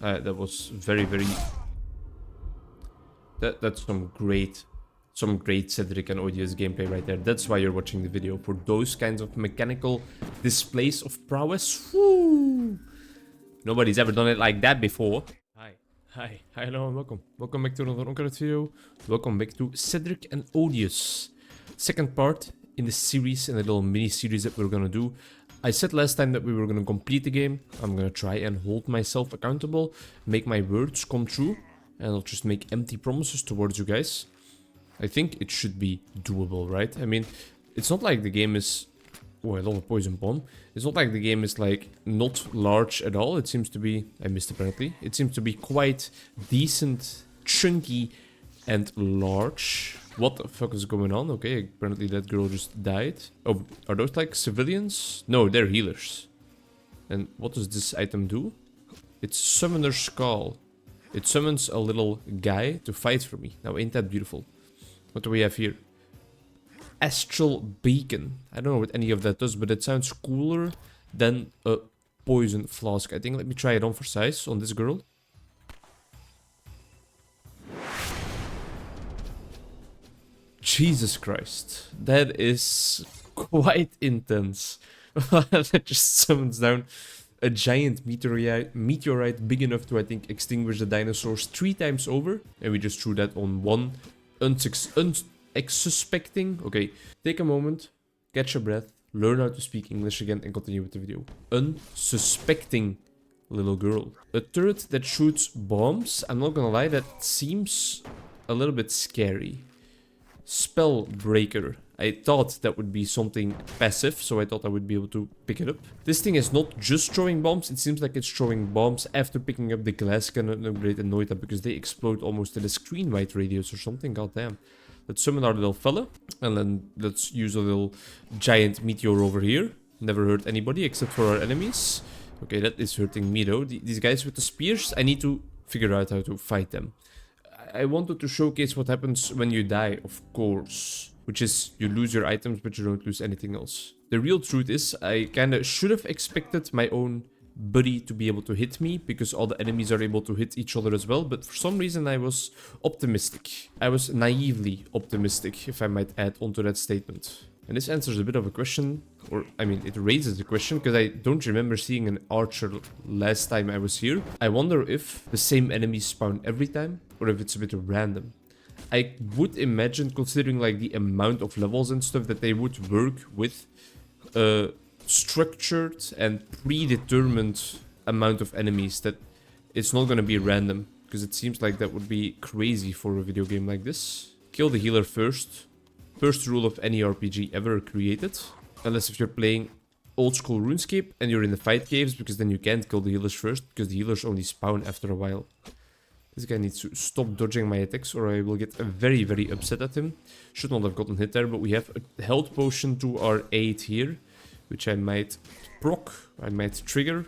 That was very... That's some great Cedric and Odious gameplay right there. That's why you're watching the video. For those kinds of mechanical displays of prowess. Woo! Nobody's ever done it like that before. Hi, hello, and welcome. Welcome back to another Onkruid video. Welcome back to Cedric and Odious. Second part in the series, in a little mini-series that we're gonna do. I said last time that we were gonna complete the game. I'm gonna try and hold myself accountable, make my words come true, and I'll just make empty promises towards you guys. I think it should be doable, right? I mean, it's not like the game is... Oh, I love a poison bomb. It's not like the game is, like, not large at all. It seems to be... I missed apparently. It seems to be quite decent, chunky, and large. What the fuck is going on? Okay, apparently that girl just died. Oh, are those, like, civilians? No, they're healers. And what does this item do? It's Summoner's Skull. It summons a little guy to fight for me. Now, ain't that beautiful? What do we have here? Astral Beacon. I don't know what any of that does, but it sounds cooler than a poison flask. I think let me try it on for size on this girl. Jesus Christ. That is quite intense. That just summons down a giant meteorite big enough to, I think, extinguish the dinosaurs 3 times over. And we just threw that on one unsuspecting. Okay, take a moment, catch your breath, learn how to speak English again, and continue with the video. Unsuspecting little girl. A turret that shoots bombs. I'm not gonna lie, that seems a little bit scary. Spellbreaker. I thought that would be something passive, so I thought I would be able to pick it up. This thing is not just throwing bombs, it seems like it's throwing bombs after picking up the glass cannon upgrade and Noita, because they explode almost in a screen-wide radius or something, goddamn. Let's summon our little fella, and then let's use a little giant meteor over here. Never hurt anybody except for our enemies. Okay, that is hurting me though. These guys with the spears, I need to figure out how to fight them. I wanted to showcase what happens when you die, of course. Which is, you lose your items, but you don't lose anything else. The real truth is, I kinda should have expected my own buddy to be able to hit me, because all the enemies are able to hit each other as well, but for some reason I was optimistic. I was naively optimistic, if I might add onto that statement. And this answers a bit of a question, or I mean, it raises a question, because I don't remember seeing an archer last time I was here. I wonder if the same enemies spawn every time, or if it's a bit random. I would imagine, considering like the amount of levels and stuff, that they would work with a structured and predetermined amount of enemies, that it's not going to be random, because it seems like that would be crazy for a video game like this. Kill the healer first. First rule of any RPG ever created. Unless if you're playing old school RuneScape and you're in the fight caves, because then you can't kill the healers first, because the healers only spawn after a while. This guy needs to stop dodging my attacks, or I will get very upset at him. Should not have gotten hit there, but we have a health potion to our aid here, which I might proc, I might trigger.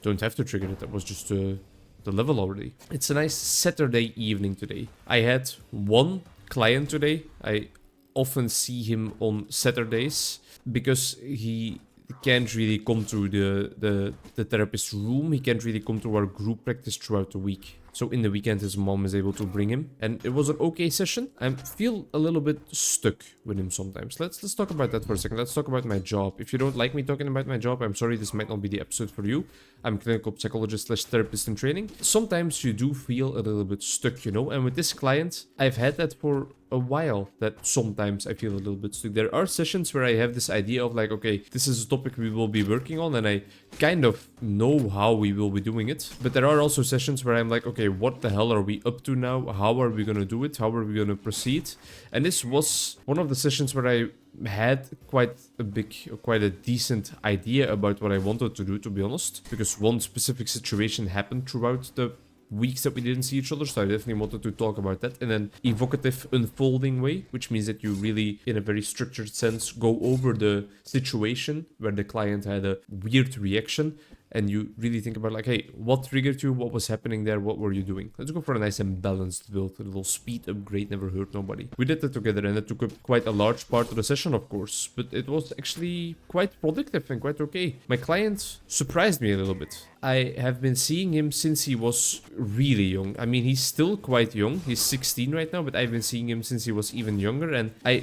Don't have to trigger it, that was just the level already. It's a nice Saturday evening today. I had one client today. I often see him on Saturdays, because he can't really come to the therapist's room. He can't really come to our group practice throughout the week. So in the weekend his mom is able to bring him, and it was an okay session. I feel a little bit stuck with him sometimes. Let's talk about that for a second. Let's talk about my job. If you don't like me talking about my job, I'm sorry, this might not be the episode for you. I'm clinical psychologist / therapist in training. Sometimes you do feel a little bit stuck, you know, and with this client, I've had that for a while, that sometimes I feel a little bit stuck. There are sessions where I have this idea of like, okay, this is a topic we will be working on, and I kind of know how we will be doing it. But there are also sessions where I'm like, okay, what the hell are we up to now? How are we gonna do it? How are we gonna proceed? And this was one of the sessions where I had quite a decent idea about what I wanted to do, to be honest, because one specific situation happened throughout the weeks that we didn't see each other, so I definitely wanted to talk about that in an evocative, unfolding way, which means that you really, in a very structured sense, go over the situation where the client had a weird reaction, and you really think about like, hey, what triggered you? What was happening there? What were you doing? Let's go for a nice and balanced build. A little speed upgrade never hurt nobody. We did that together, and it took up quite a large part of the session, of course, but it was actually quite productive and quite okay. My client surprised me a little bit. I have been seeing him since he was really young. I mean, he's still quite young. He's 16 right now, but I've been seeing him since he was even younger. And I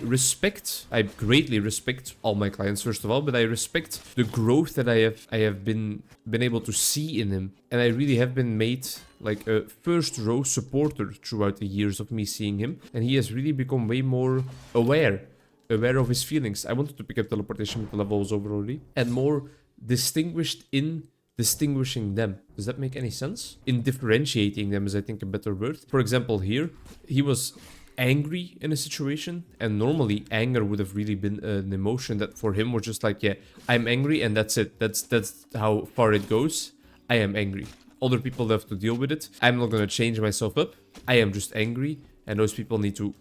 greatly respect all my clients, first of all, but I respect the growth that I have been able to see in him. And I really have been made like a first row supporter throughout the years of me seeing him. And he has really become way more aware of his feelings. I wanted to pick up teleportation, but the level was over already. And more distinguished in distinguishing them. Does that make any sense? In differentiating them is, I think, a better word. For example, here, he was angry in a situation, and normally anger would have really been an emotion that for him was just like, yeah, I'm angry and that's it. That's how far it goes. I am angry. Other people have to deal with it. I'm not gonna change myself up. I am just angry. And those people need to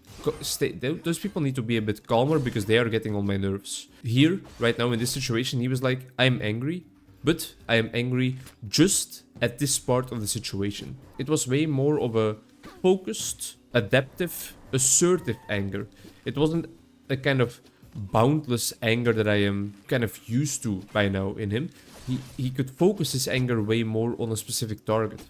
those people need to be a bit calmer because they are getting on my nerves. Here, right now in this situation, he was like, I'm angry, but I am angry just at this part of the situation. It was way more of a focused, adaptive, assertive anger. It wasn't a kind of boundless anger that I am kind of used to by now in him. He could focus his anger way more on a specific target.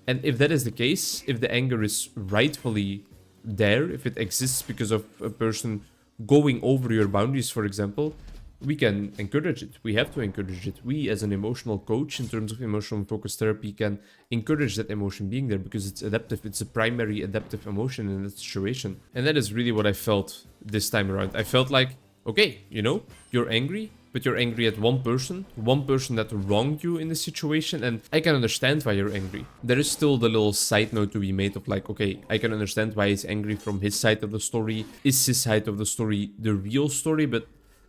And if that is the case, if the anger is rightfully there, if it exists because of a person going over your boundaries, for example, we can encourage it. We have to encourage it. We, as an emotional coach, in terms of emotional focused therapy, can encourage that emotion being there because it's adaptive. It's a primary adaptive emotion in that situation. And that is really what I felt this time around. I felt like, okay, you know, you're angry, but you're angry at one person that wronged you in the situation, and I can understand why you're angry. There is still the little side note to be made of like, okay, I can understand why he's angry from his side of the story. Is his side of the story the real story? But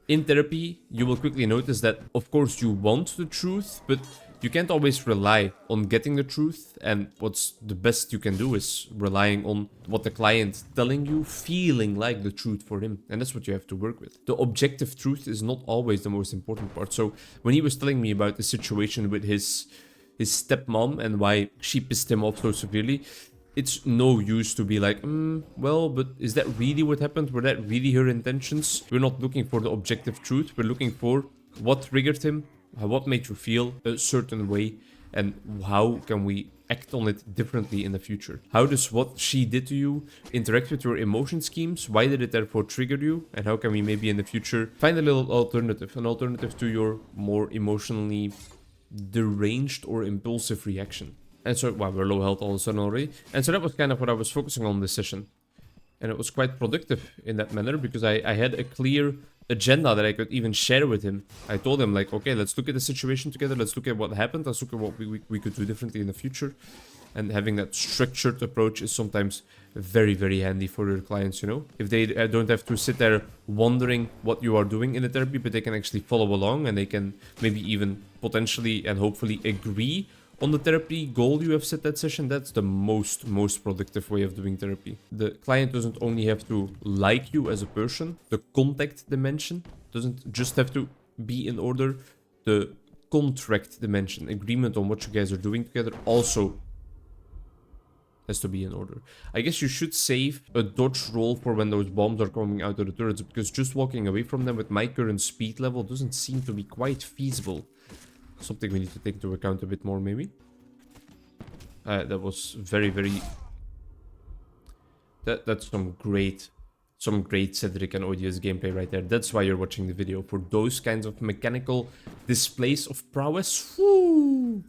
in therapy, you will quickly notice that, of course, you want the truth, but you can't always rely on getting the truth, and what's the best you can do is relying on what the client telling you, feeling like the truth for him, and that's what you have to work with. The objective truth is not always the most important part. So when he was telling me about the situation with his stepmom and why she pissed him off so severely, it's no use to be like, well, but is that really what happened? Were that really her intentions? We're not looking for the objective truth. We're looking for what triggered him, what made you feel a certain way, and how can we act on it differently in the future? How does what she did to you interact with your emotion schemes? Why did it therefore trigger you? And how can we maybe in the future find a little alternative, an alternative to your more emotionally deranged or impulsive reaction? And so, wow, we're low health all of a sudden already. And so that was kind of what I was focusing on this session. And it was quite productive in that manner because I had a clear agenda that I could even share with him. I told him like, okay, let's look at the situation together. Let's look at what happened. Let's look at what we could do differently in the future. And having that structured approach is sometimes very, very handy for your clients, you know? If they don't have to sit there wondering what you are doing in the therapy, but they can actually follow along and they can maybe even potentially and hopefully agree on the therapy goal you have set that session. That's the most productive way of doing therapy. The client doesn't only have to like you as a person, the contact dimension doesn't just have to be in order, the contract dimension, agreement on what you guys are doing together, also has to be in order. I guess you should save a dodge roll for when those bombs are coming out of the turrets, because just walking away from them with my current speed level doesn't seem to be quite feasible. Something we need to take into account a bit more, maybe. That was very, very... That's some great Cedric and Odious gameplay right there. That's why you're watching the video. For those kinds of mechanical displays of prowess. Woo!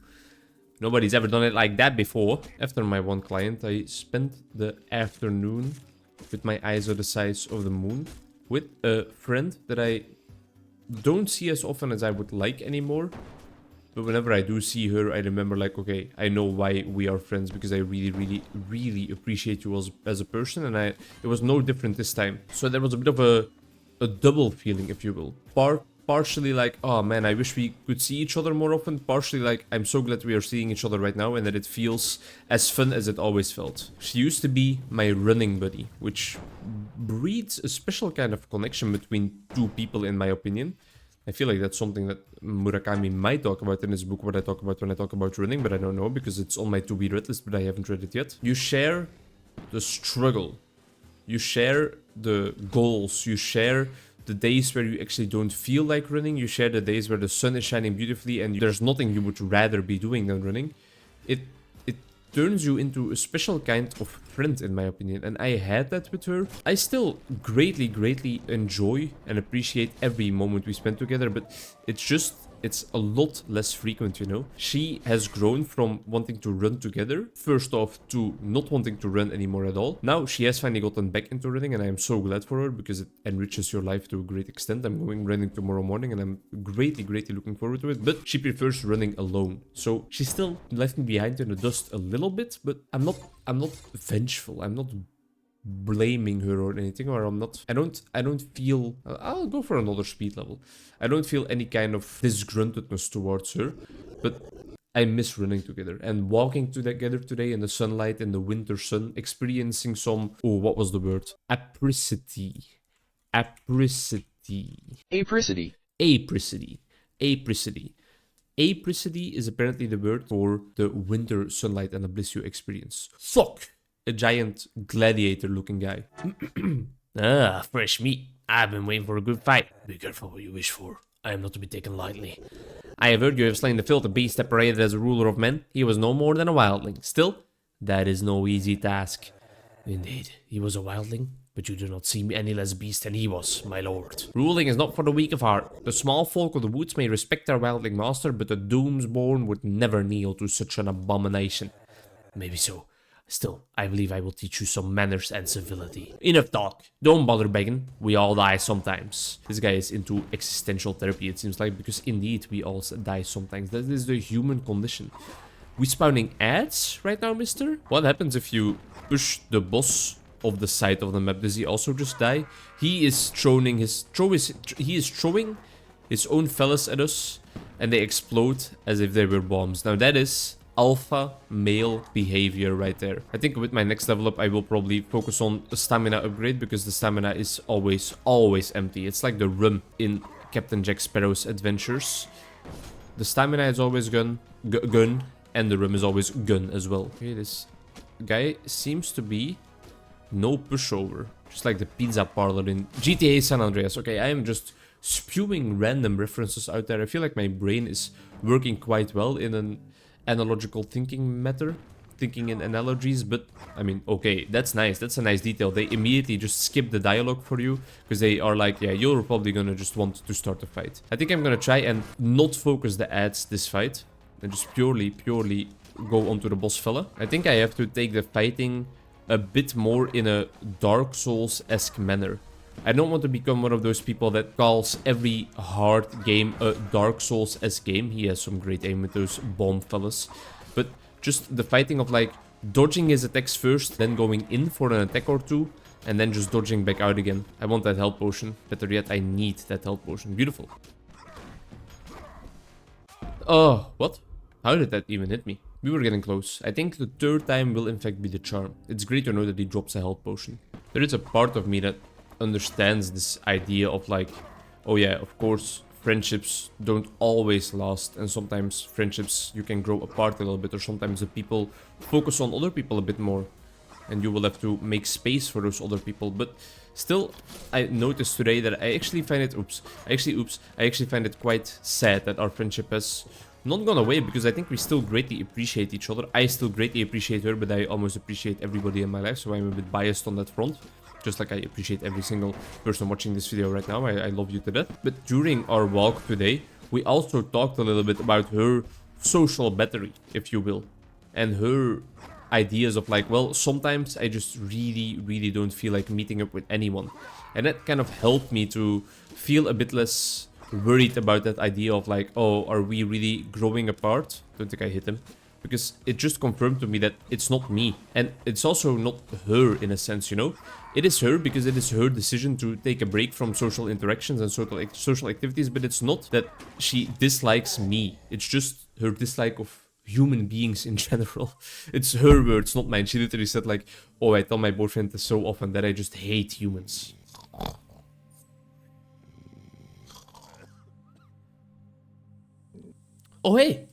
Nobody's ever done it like that before. After my one client, I spent the afternoon with my eyes are the size of the moon with a friend that I don't see as often as I would like anymore. But whenever I do see her, I remember like, okay, I know why we are friends, because I really, really, really appreciate you as a person, and it was no different this time. So there was a bit of a double feeling, if you will. Partially like, oh man, I wish we could see each other more often. Partially like, I'm so glad we are seeing each other right now and that it feels as fun as it always felt. She used to be my running buddy, which breeds a special kind of connection between two people, in my opinion. I feel like that's something that Murakami might talk about in his book, what I talk about when I talk about running, but I don't know, because it's on my to-be read list, but I haven't read it yet. You share the struggle. You share the goals. You share the days where you actually don't feel like running. You share the days where the sun is shining beautifully and there's nothing you would rather be doing than running. It turns you into a special kind of friend, in my opinion, and I had that with her. I still greatly enjoy and appreciate every moment we spend together, but it's a lot less frequent, you know. She has grown from wanting to run together, first off, to not wanting to run anymore at all. Now she has finally gotten back into running, and I am so glad for her because it enriches your life to a great extent. I'm going running tomorrow morning, and I'm greatly looking forward to it, but she prefers running alone. So she still left me behind in the dust a little bit, but I'm not vengeful. I'm not blaming her or anything, or I don't feel, I'll go for another speed level. I don't feel any kind of disgruntledness towards her, but I miss running together and walking together today in the sunlight, in the winter sun, experiencing some, oh, what was the word? Apricity. Apricity is apparently the word for the winter sunlight and the bliss you experience. Thokk! A giant gladiator-looking guy. Ah, fresh meat. I've been waiting for a good fight. Be careful what you wish for. I am not to be taken lightly. I have heard you have slain the filthy beast that paraded as a ruler of men. He was no more than a wildling. Still, that is no easy task. Indeed, he was a wildling, but you do not seem any less beast than he was, my lord. Ruling is not for the weak of heart. The small folk of the woods may respect their wildling master, but the Doomsborn would never kneel to such an abomination. Maybe so. Still, I believe I will teach you some manners and civility. Enough talk. Don't bother begging. We all die sometimes. This guy is into existential therapy, it seems like, because indeed we all die sometimes. That is the human condition. We spawning ads right now, mister? What happens if you push the boss of the side of the map? Does he also just die? He is throwing his own fellas at us, and they explode as if they were bombs. Now that is alpha male behavior right there. I think with my next level up, I will probably focus on a stamina upgrade, because the stamina is always empty. It's like the rum in Captain Jack Sparrow's adventures. The stamina is always gun, and the rum is always gun as well. Okay, this guy seems to be no pushover, just like the pizza parlor in GTA San Andreas. Okay, I am just spewing random references out there. I feel like my brain is working quite well in an analogical thinking matter, thinking in analogies, but I mean, okay, that's nice. That's a nice detail. They immediately just skip the dialogue for you, because they are like, yeah, you're probably gonna just want to start a fight. I think I'm gonna try and not focus the ads this fight, and just purely go onto the boss fella. I think I have to take the fighting a bit more in a Dark Souls-esque manner. I don't want to become one of those people that calls every hard game a Dark Souls-esque game. He has some great aim with those bomb fellas. But just the fighting of like dodging his attacks first, then going in for an attack or two, and then just dodging back out again. I want that health potion. Better yet, I need that health potion. Beautiful. Oh, what? How did that even hit me? We were getting close. I think the third time will in fact be the charm. It's great to know that he drops a health potion. There is a part of me that understands this idea of like, oh yeah, of course, friendships don't always last, and sometimes friendships you can grow apart a little bit, or sometimes the people focus on other people a bit more, and you will have to make space for those other people. But still, I noticed today that I actually find it, I actually find it quite sad that our friendship has not gone away, because I think we still greatly appreciate each other. I still greatly appreciate her, but I almost appreciate everybody in my life, so I'm a bit biased on that front. Just like I appreciate every single person watching this video right now. I love you to death. But during our walk today, we also talked a little bit about her social battery, if you will. And her ideas of like, well, sometimes I just really don't feel like meeting up with anyone. And that kind of helped me to feel a bit less worried about that idea of like, oh, are we really growing apart? Don't think I hit him. Because it just confirmed to me that it's not me. And it's also not her in a sense, you know? It is her because it is her decision to take a break from social interactions and social activities, but it's not that she dislikes me. It's just her dislike of human beings in general. It's her words, not mine. She literally said like, oh, I tell my boyfriend this so often that I just hate humans. Oh, hey!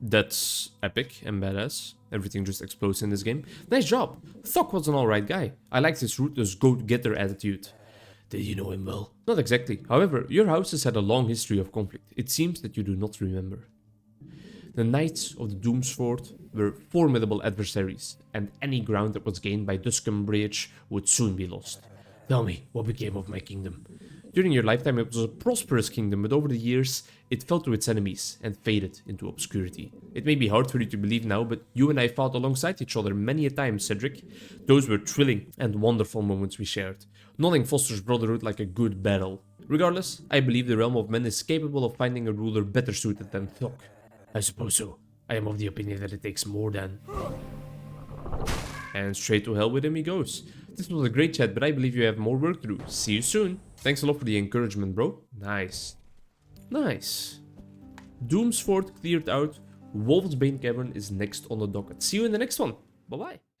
That's epic and badass. Everything just explodes in this game. Nice job. Thokk was an alright guy. I liked his ruthless go-getter attitude. Did you know him well? Not exactly. However, your house has had a long history of conflict. It seems that you do not remember. The Knights of the Doomsfort were formidable adversaries, and any ground that was gained by Dusk'em would soon be lost. Tell me, what became of my kingdom? During your lifetime it was a prosperous kingdom, but over the years it fell to its enemies and faded into obscurity. It may be hard for you to believe now, but you and I fought alongside each other many a time, Cedric. Those were thrilling and wonderful moments we shared. Nothing fosters brotherhood like a good battle. Regardless, I believe the realm of men is capable of finding a ruler better suited than Thokk. I suppose so. I am of the opinion that it takes more than... And straight to hell with him he goes. This was a great chat, but I believe you have more work to do. See you soon. Thanks a lot for the encouragement, bro. Nice. Nice. Doomsfort cleared out. Wolfsbane Cavern is next on the docket. See you in the next one. Bye-bye.